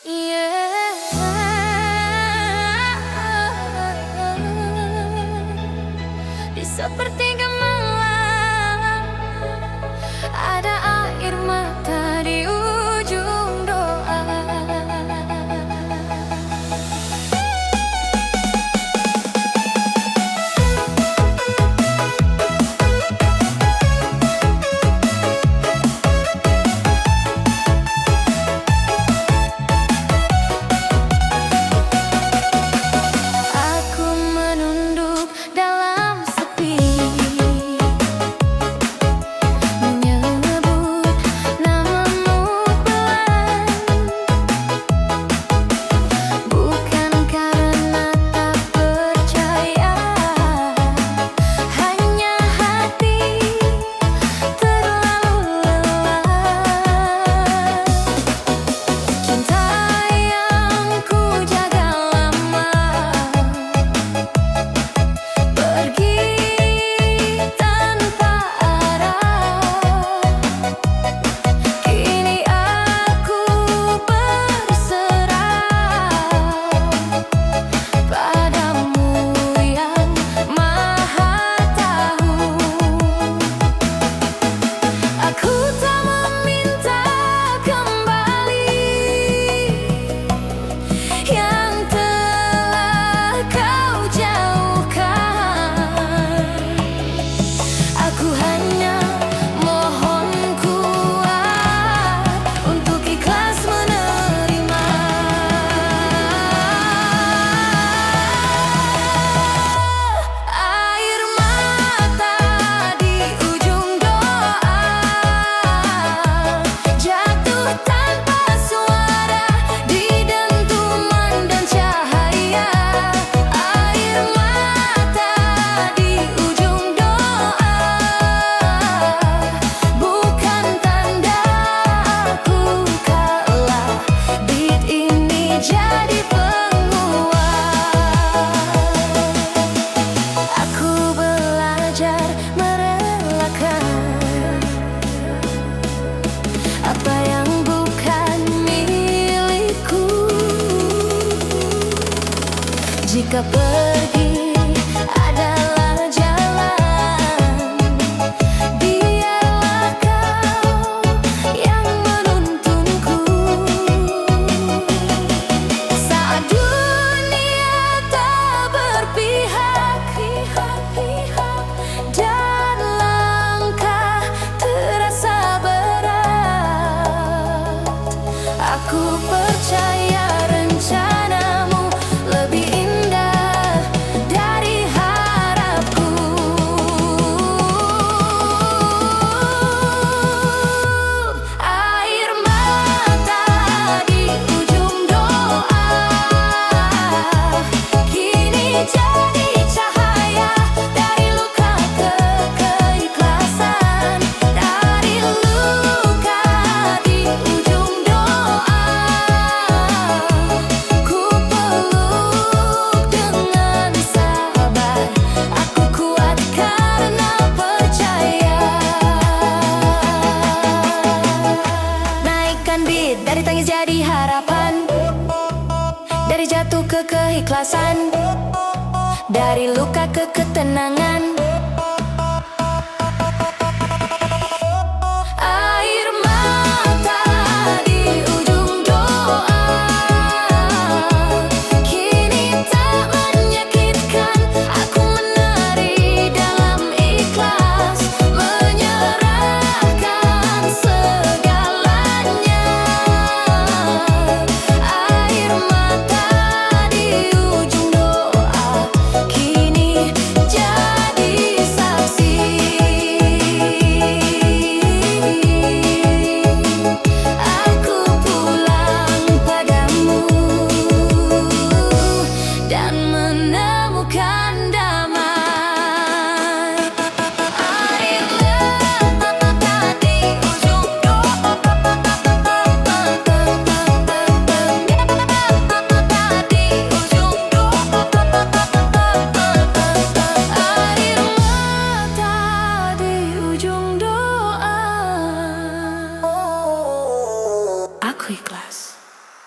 Yeah. Di sepertiga malam ada air mata di ujung doa. Aku menunduk dalam sepi, menyebut namamu pelan, bukan karena tak percaya, hanya hati terlalu lelah. Cinta yang ku jaga lama pergi tanpa arah. Kini aku berserah padamu yang Maha Tahu. Aku tak meminta kembali yang telah kau jauhkan. Aku hanya mohon kuat untuk ikhlas menerima. Air mata di ujung doa jatuh tanpa suara di dentuman dan cahaya. Air mata di ujung doa bukan tanda aku kalah. Beat ini jadi penguat. Aku belajar merelakan apa yang bukan milikku. Jika pergi adalah jalan, biarlah kau yang menuntunku. Saat dunia tak berpihak dan langkah terasa berat, aku percaya rencanamu lebih indah dari harapku. Air mata di ujung doa kini jadi cahaya. Dari luka ke keikhlasan, dari luka di ujung doa ku peluk dengan sabar. Aku kuat karena percaya. Naikkan beat dari tangis jadi harapan, dari jatuh ke keikhlasan, dari luka ke ketenangan. Air mata di ujung doa kini tak menyakitkan. Aku menari dalam ikhlas, menyerahkan segalanya. Air mata di ujung doa kini jadi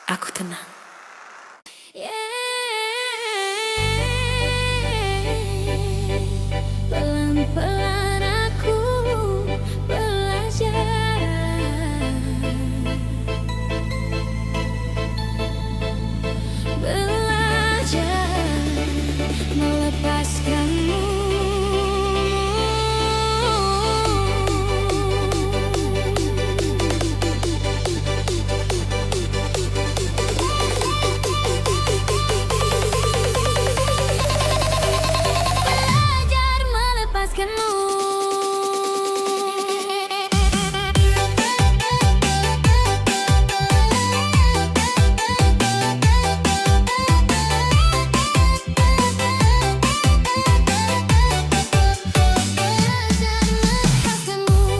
aku tenang. Pelan-pelan aku belajar melepaskanmu. Belajar melepaskanmu.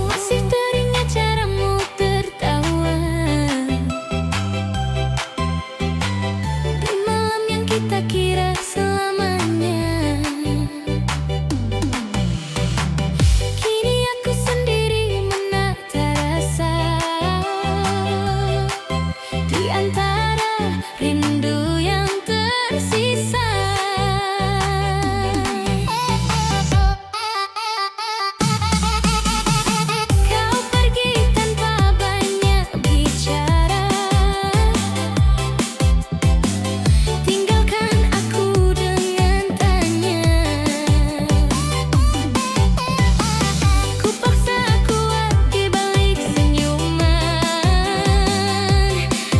Masih teringat caramu tertawa di malam yang kita kira selamanya. Kini aku sendiri menata rasa di antara rindu yang tersisa. Kau pergi tanpa banyak bicara, tinggalkan aku dengan tanya. Ku paksa kuat di balik senyuman,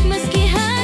meski hanya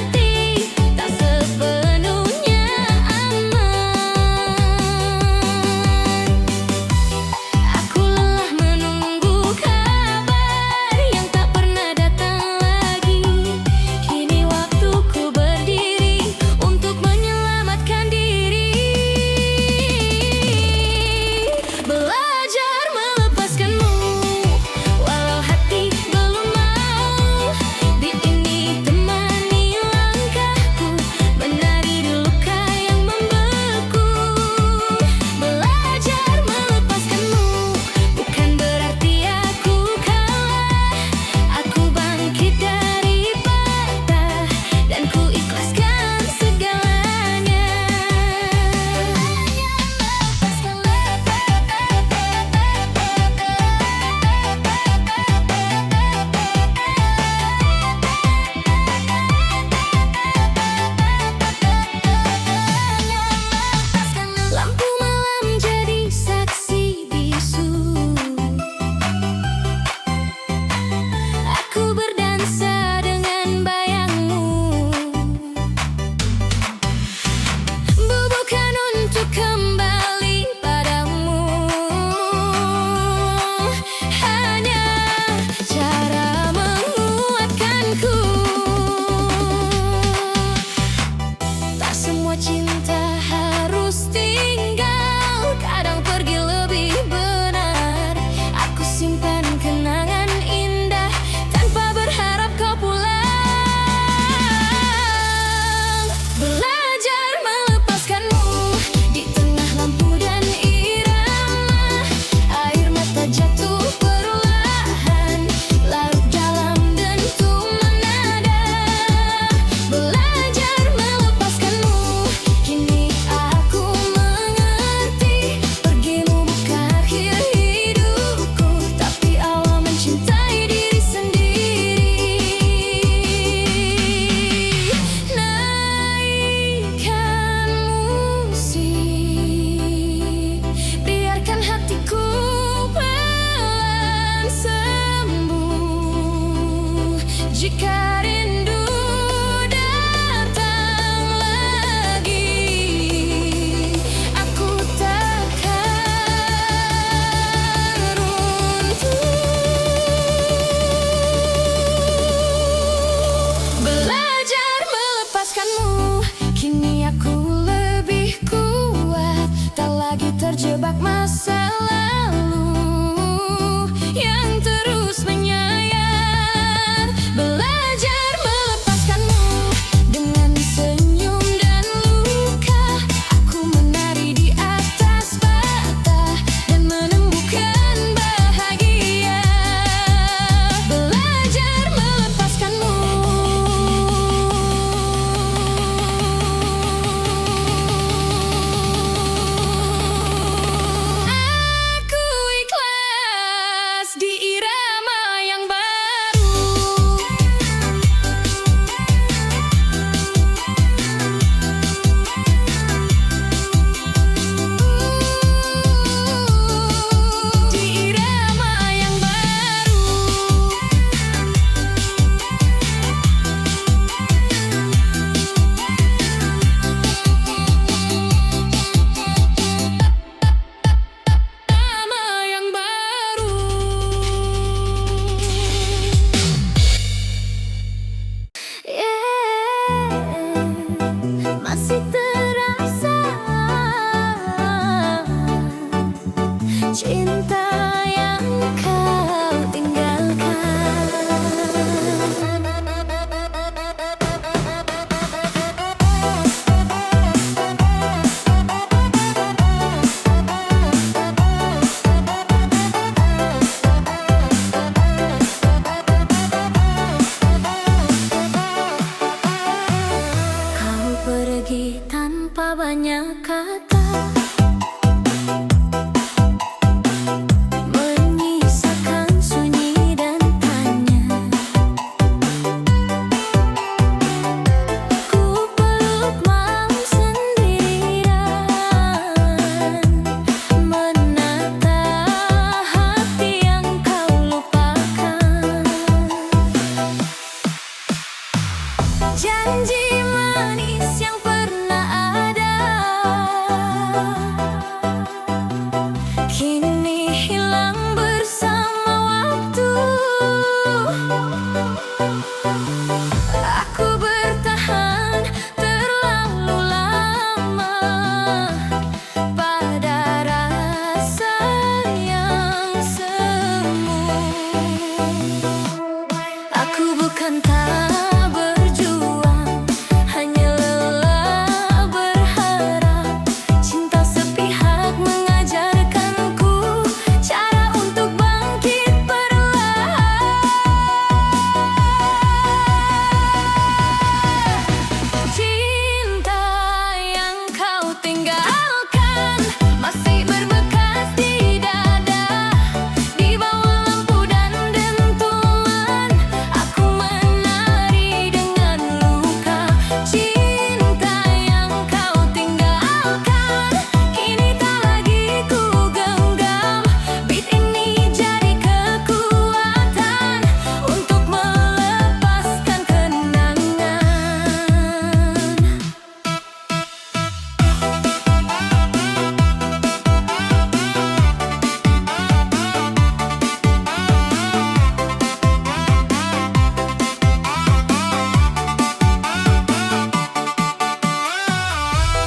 masih terasa cinta yang kau tinggalkan. Kau pergi tanpa banyak kata, menyisakan sunyi dan tanya. Ku peluk malam sendirian, menata hati yang kau lupakan. Janji manis yang pernah ada kini hilang bersama waktu. Aku bertahan terlalu lama pada rasa yang semu. Aku bukan tak berjuang, hanya lelah berharap. Cinta sepihak mengajarkanku cara untuk bangkit perlahan. Cinta yang kau tinggalkan masih berbekas di dada. Di bawah lampu dan dentuman, aku menari dengan luka. Cinta yang kau tinggalkan kini tak lagi ku genggam. Beat ini jadi kekuatan untuk melepaskan kenangan.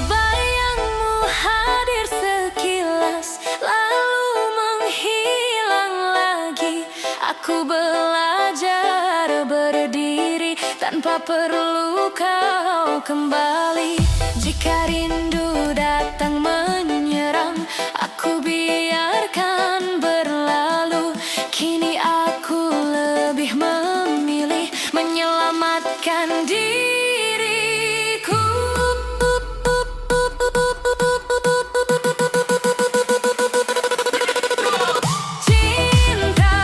Bayangmu hadir sekilas, lalu menghilang lagi. Aku belajar berdiri tanpa perlu kau kembali. Jika rindu datang menyerang, aku biarkan berlalu. Kini aku lebih memilih menyelamatkan diriku. Cinta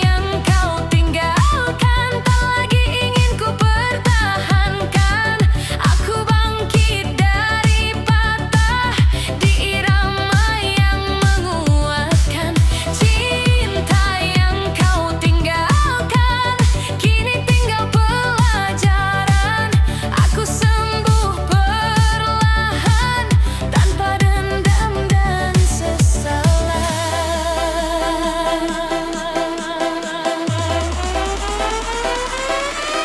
yang kau tinggalkan tak lagi ingin ku pertahankan. Aku bangkit dari patah di irama yang menguatkan. Cinta yang kau tinggalkan kini tinggal pelajaran. Aku sembuh perlahan tanpa dendam dan sesalan.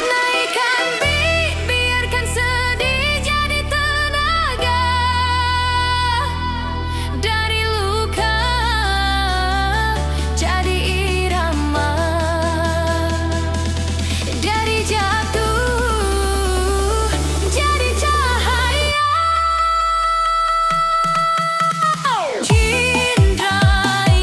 Naikkan beat, biarkan sedih jadi tenaga. Dari luka jadi irama, dari jatuh jadi cahaya. Cinta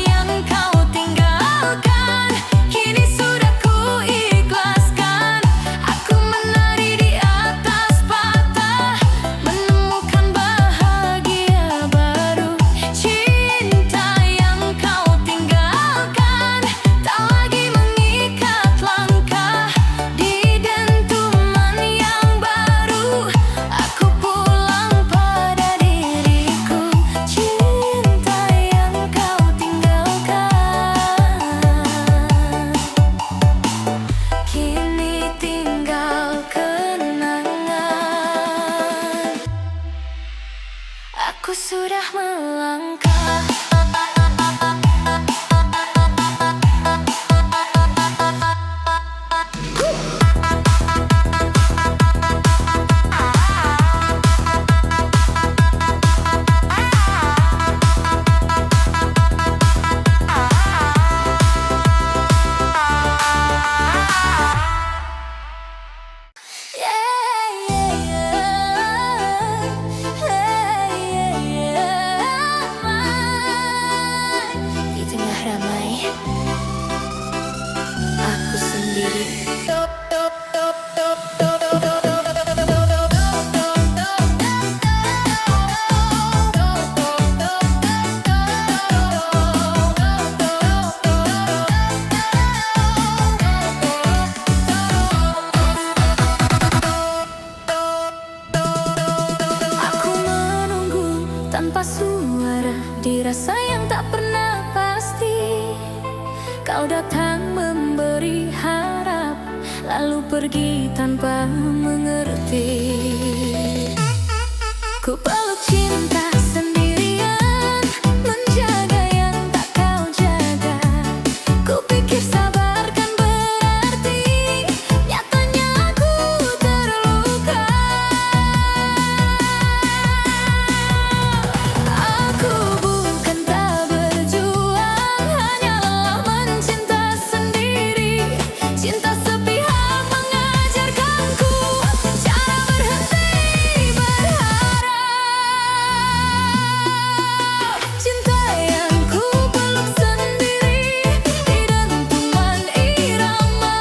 yang kau tinggalkan kini sudah ku ikhlaskan. Aku menari di atas patah, menemukan bahagia baru. Cinta yang kau tinggalkan tak lagi mengikat langkah. Di dentuman yang baru, aku pulang pada diriku. Cinta yang kau tinggalkan kini tinggal kenangan. Aku sudah melangkah. suara dirasa yang tak pernah pasti. Kau datang memberi harap, lalu pergi tanpa mengerti. Ku peluk cinta sendirian, menjaga yang tak kau jaga. Ku pikir sabar kan berarti, nyatanya aku terluka. Aku bukan tak berjuang, hanyalah mencinta sendiri. Cinta sepihak mengajarkanku cara berhenti berharap. Cinta yang ku peluk sendiri di dentuman irama.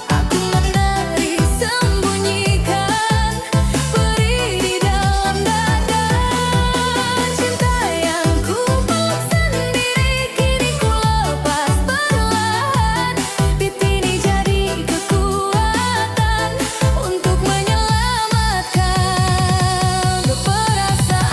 Aku menari sembunyikan perih di dalam dada. Cinta yang ku peluk sendiri kini ku lepas perlahan. Beat ini jadi kekuatan untuk menyelamatkan perasaan.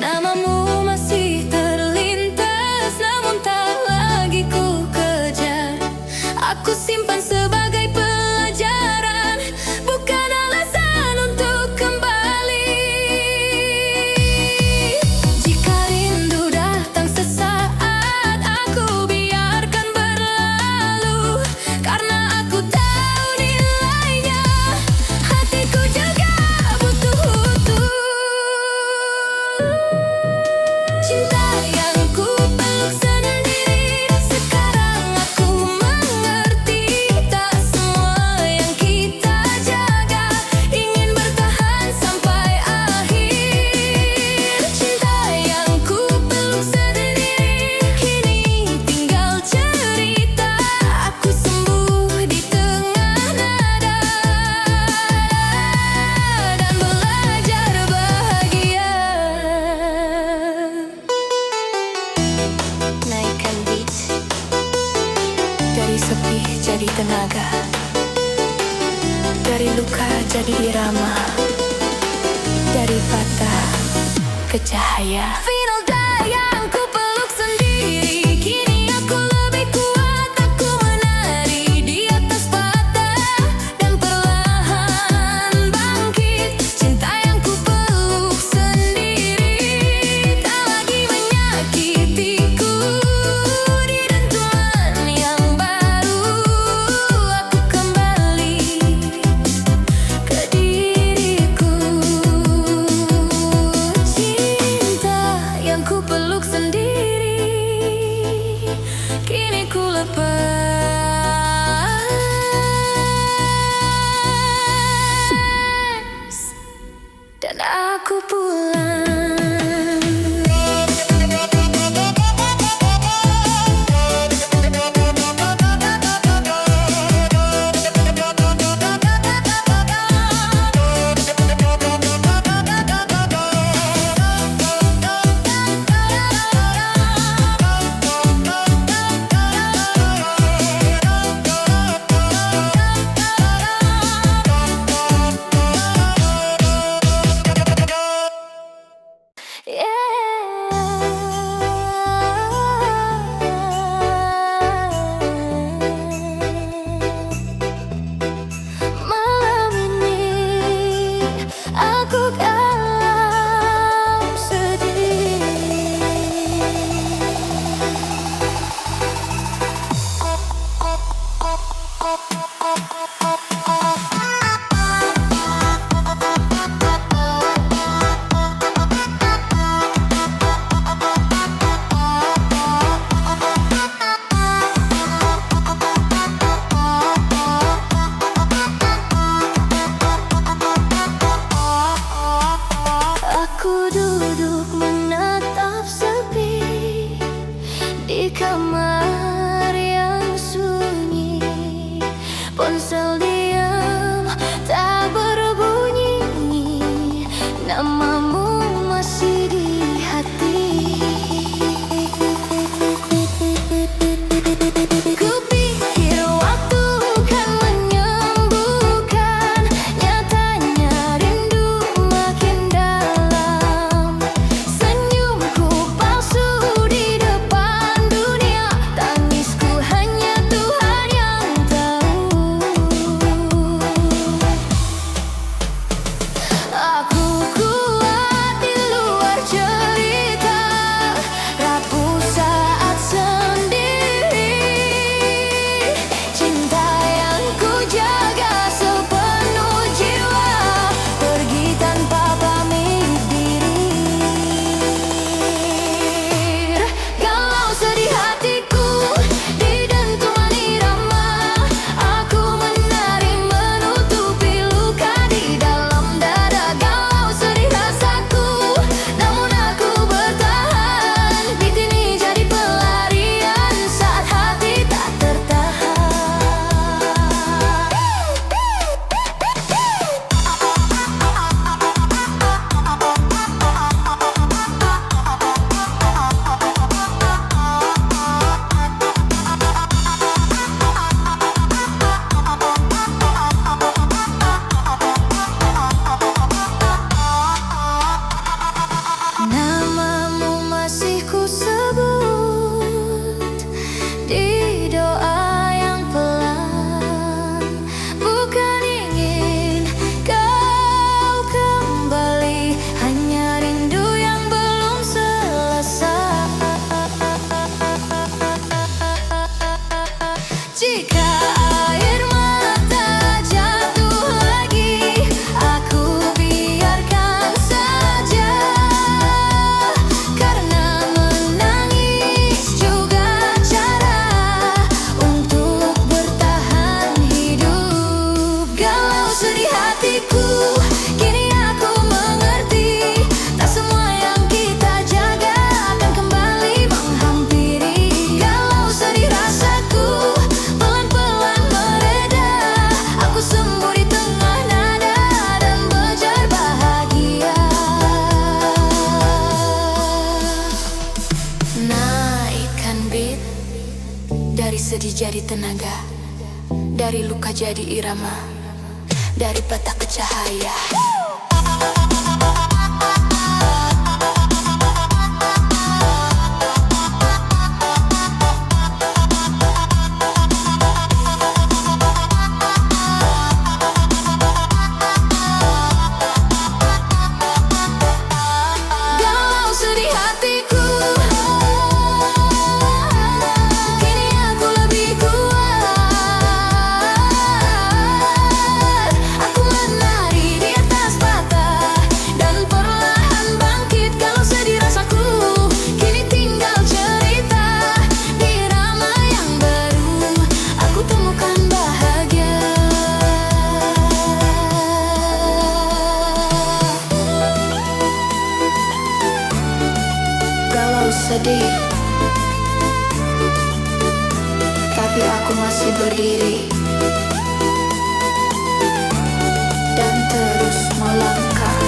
Namamu masih terlintas, namun tak lagi ku kejar. Aku simpan sebagai pelajaran, bukan alasan untuk kembali. Jika rindu datang sesaat, aku biarkan berlalu. Karena aku tahu nilainya, hatiku jaga butuh utuh. Cinta yang ku peluk sendiri, sekarang aku mengerti. Tak semua yang kita jaga ingin bertahan sampai akhir. Cinta yang ku peluk sendiri kini tinggal cerita. Aku sembuh di tengah nada dan belajar bahagia. Naikkan beat. Dari sepi jadi tenaga, dari luka jadi irama, dari patah ke cahaya. Final day yang ku peluk sendiri, kini aku lebih kuat. Aku menari di atas patah dan perlahan bangkit. Cinta yang ku peluk sendiri tak lagi menyakitiku. Di dentuman yang baru aku kembali ke diriku. Cinta yang ku peluk sendiri kini ku lepas dan aku pulang. Malam ini aku kalah sedih. jadi tenaga, dari luka jadi irama, dari peta ke cahaya. Sedih, tapi aku masih berdiri dan terus melangkah.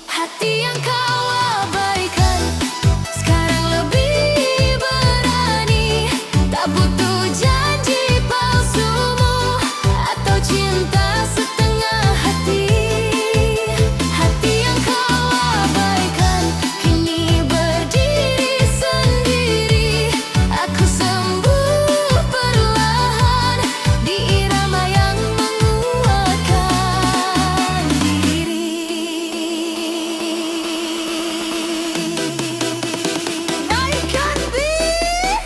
Hati yang kau abaikan sekarang lebih berani, tak butuh janji palsumu atau cinta setengah hati. Hati yang kau abaikan kini berdiri sendiri. Aku sembuh perlahan di irama yang menguatkan diri. Naikkan beat.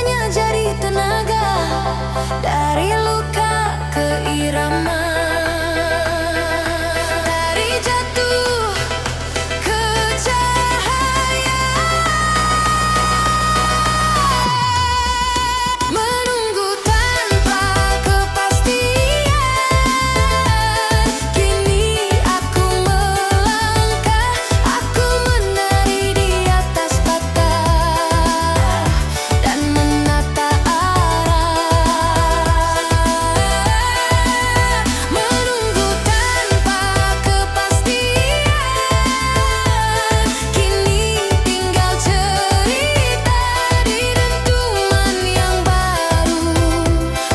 Semuanya jadi tenaga, dari luka ke irama, dari jatuh ke cahaya. Menunggu tanpa kepastian, kini aku melangkah, aku menari di atas patah dan menata arah. Menunggu tanpa kepastian, kini tinggal cerita di dentuman yang baru.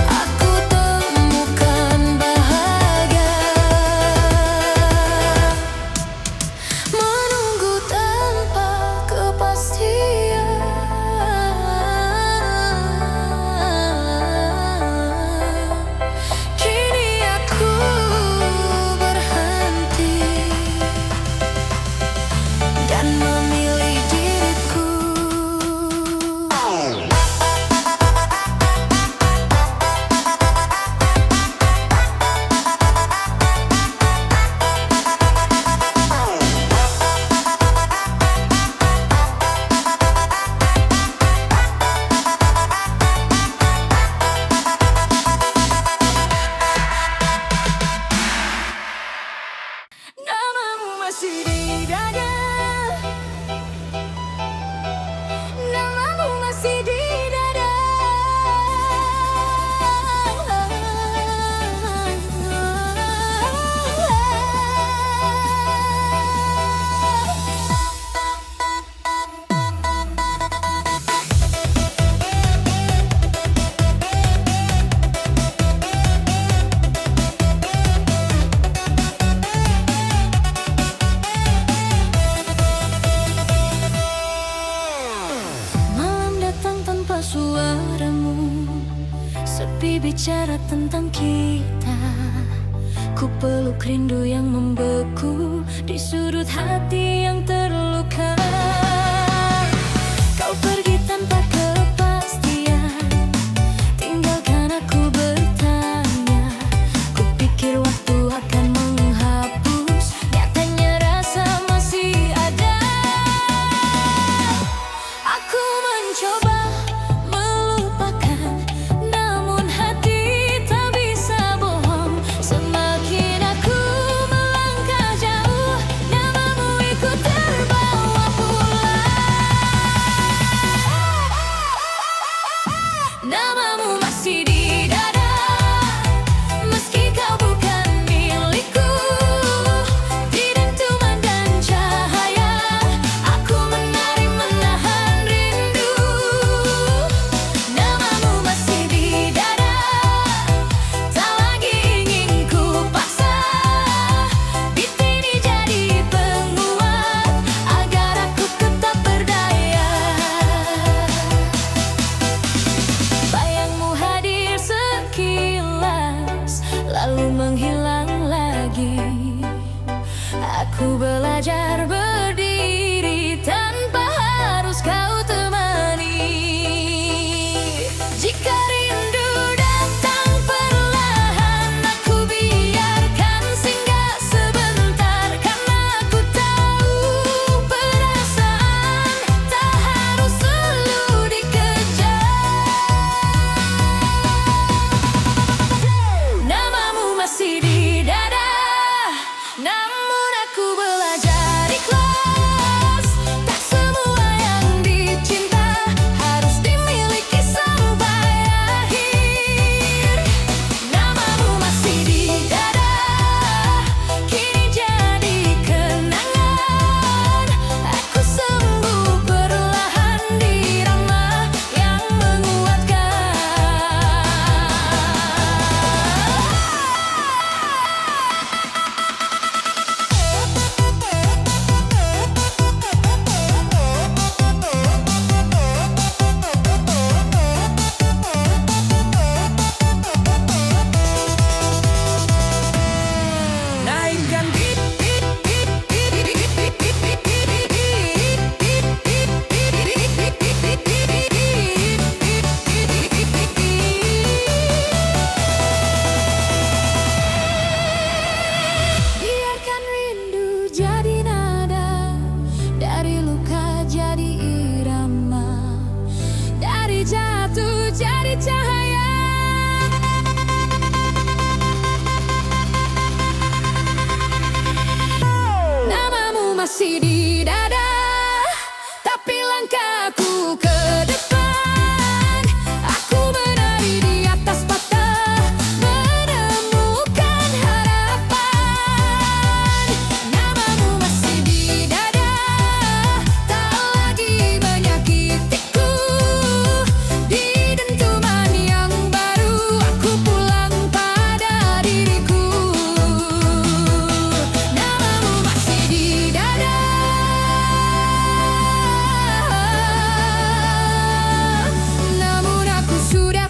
Aku temukan bahagia. Menunggu tanpa kepastian, kini aku berhenti dan memilih diriku. Namamu masih di dada, namamu masih di dada. Malam datang tanpa suaramu, sepi bicara tentang kita. Ku peluk rindu yang membeku di sudut hati yang terluka. Kau pergi tanpa kepastian, tinggalkan aku bertanya. Ku pikir waktu akan menghapus, nyatanya rasa masih ada. Aku mencoba melupakan, namun hati tak bisa bohong. Semakin aku melangkah jauh, namamu ikut terbawa pulang. Namamu masih di dada, meski kau bukan milikku. Di dentuman dan cahaya, aku menari menahan rindu. Namamu masih di dada, tak lagi ingin ku paksa. Beat ini jadi penguat agar aku tetap berdaya. Bayangmu hadir sekilas, lalu menghilang lagi. Aku belajar berdiri tanpa harus kau temani. Jika rindu datang perlahan, aku biarkan singgah sebentar. Karena aku tahu perasaan tak harus selalu dikejar. Namamu masih di dada, namun aku belajar ikhlas.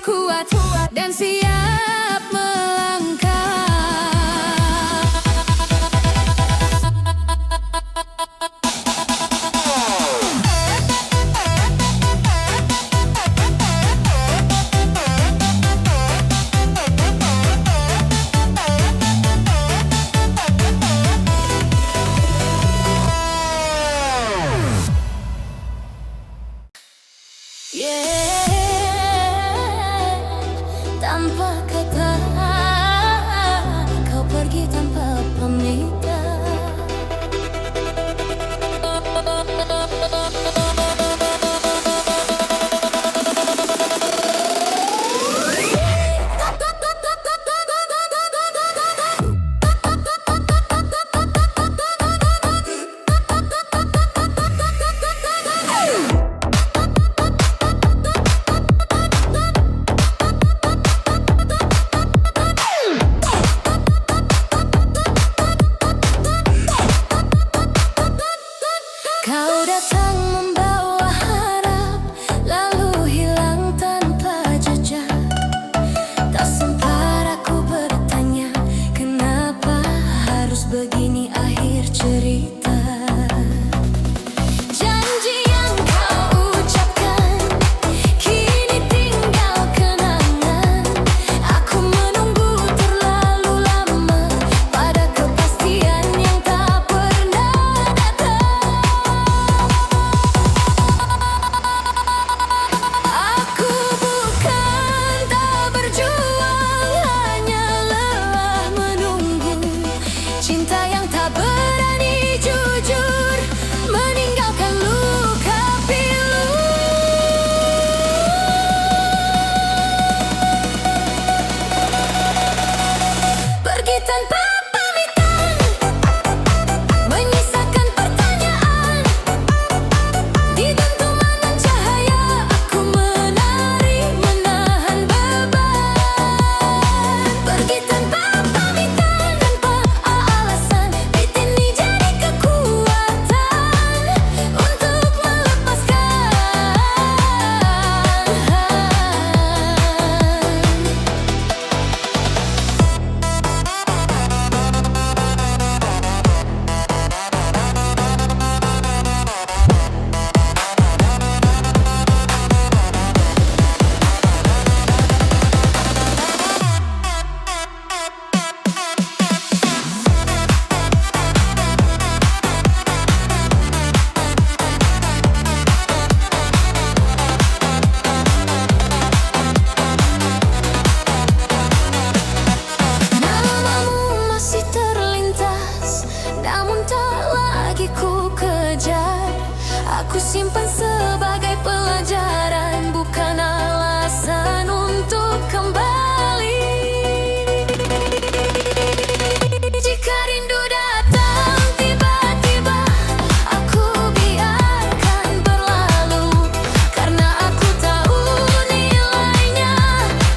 kuat dan siap melangkah. Tanpa kata, kau pergi tanpa pamitan. Kau datang membawa harap, lalu hilang tanpa jejak. Tak sempat aku bertanya, kenapa harus begini akhir cerita. Janji yang kau ucapkan kini tinggal kenangan. Aku menunggu terlalu lama pada kepastian yang tak pernah datang. Aku bukan tak berjuang, hanya lelah menunggu. Cinta yang tak berani jujur, meninggalkan luka pilu. Pergi tanpa pamitan, menyisakan pertanyaan. Di dentuman cahaya aku menari, menahan beban. Pergi tanpa pamitan, tanpa alasan. Beat ini jadi kekuatan untuk melepaskan. Namamu masih terlintas, namun tak lagi ku kejar. Aku simpan sebagai pelajaran, bukan alasan untuk kembali. Jika rindu datang tiba-tiba, aku biarkan berlalu. Karena aku tahu nilainya,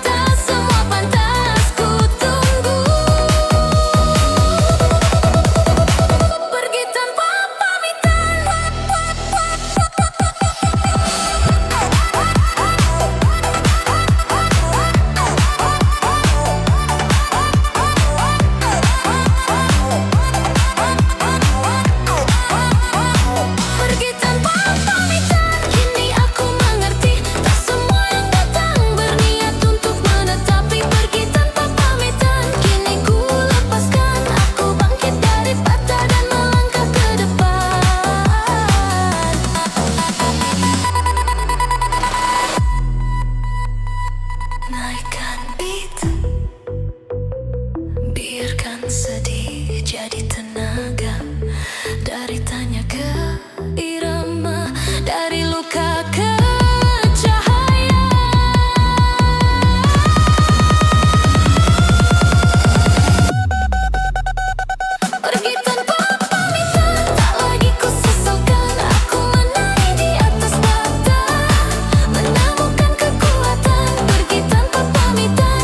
tak semua pantas ku tunggu. Pergi tanpa pamitan, pergi tanpa pamitan. Kini aku mengerti, tak semua yang datang berniat untuk menetapi. Pergi tanpa pamitan, kini ku lepaskan. Aku bangkit dari patah dan melangkah ke depan. Naikkan beat, biarkan sedih jadi tenaga. Dari tanya ke irama, dari luka ke cahaya. Pergi tanpa pamitan, tak lagi ku sesalkan. Aku menari di atas bata, menemukan kekuatan. Pergi tanpa pamitan.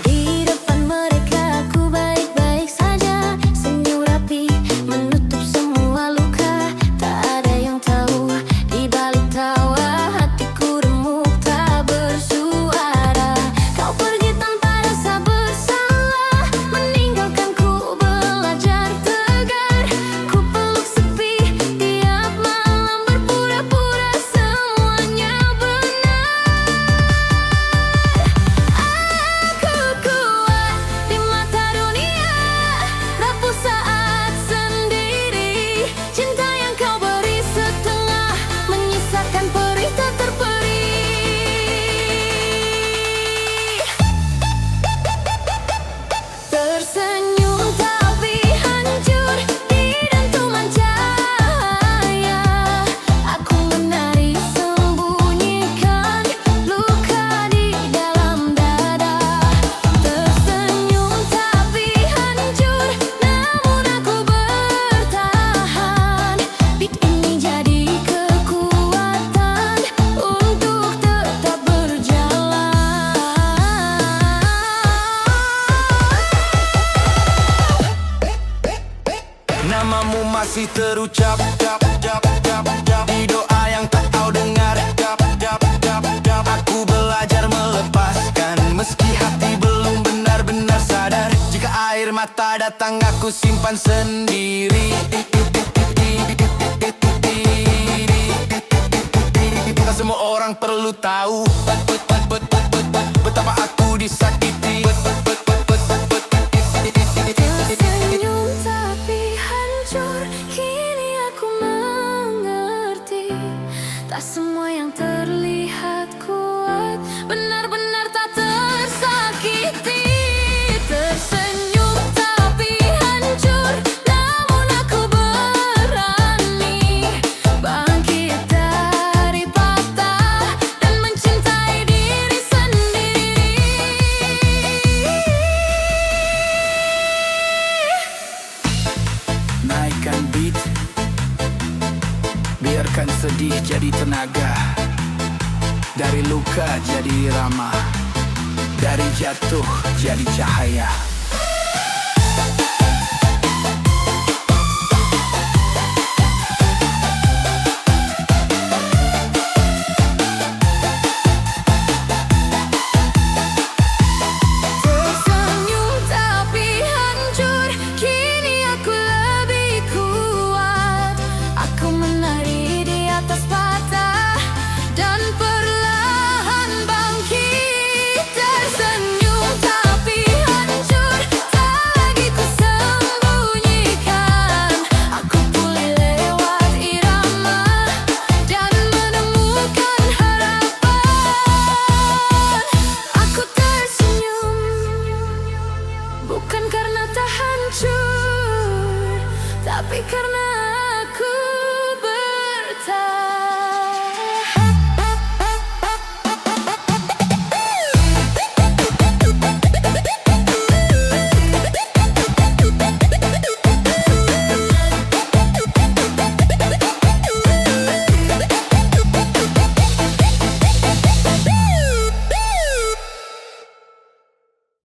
Di depan mereka aku baik-baik saja, senyum rapi menutup semua luka. Tak ada yang tahu di balik tawa hatiku remuk tak bersuara. Kau pergi tanpa rasa bersalah, meninggalkanku belajar tegar. Ku peluk sepi tiap malam, berpura-pura semuanya benar. Aku kuat di mata dunia, rapuh saat sendiri. Cinta yang kau beri setengah, menyisakan perih tak terperi. Tersenyum tapi hancur di dentuman cahaya. Aku menari sembunyikan luka di dalam dada. Tersenyum tapi hancur, namun aku bertahan. Beat ini jadi kekuatan untuk tetap berjalan. Namamu masih terucap, cap, cap, cap, cap. Di doa yang tak kau dengar, cap, cap, cap, cap. Aku belajar melepaskan, meski hati belum benar-benar sadar. Jika air mata datang aku simpan sendiri. Tak semua orang perlu tahu betapa aku disakiti. Tersenyum tapi hancur, kini aku mengerti. Tak semua yang terlihat kuat benar-benar tak tersakiti. Tersenyum tapi hancur, namun aku berani bangkit dari patah dan mencintai diri sendiri. Naikkan beat, biarkan sedih jadi tenaga. Dari luka jadi irama, dari jatuh jadi cahaya.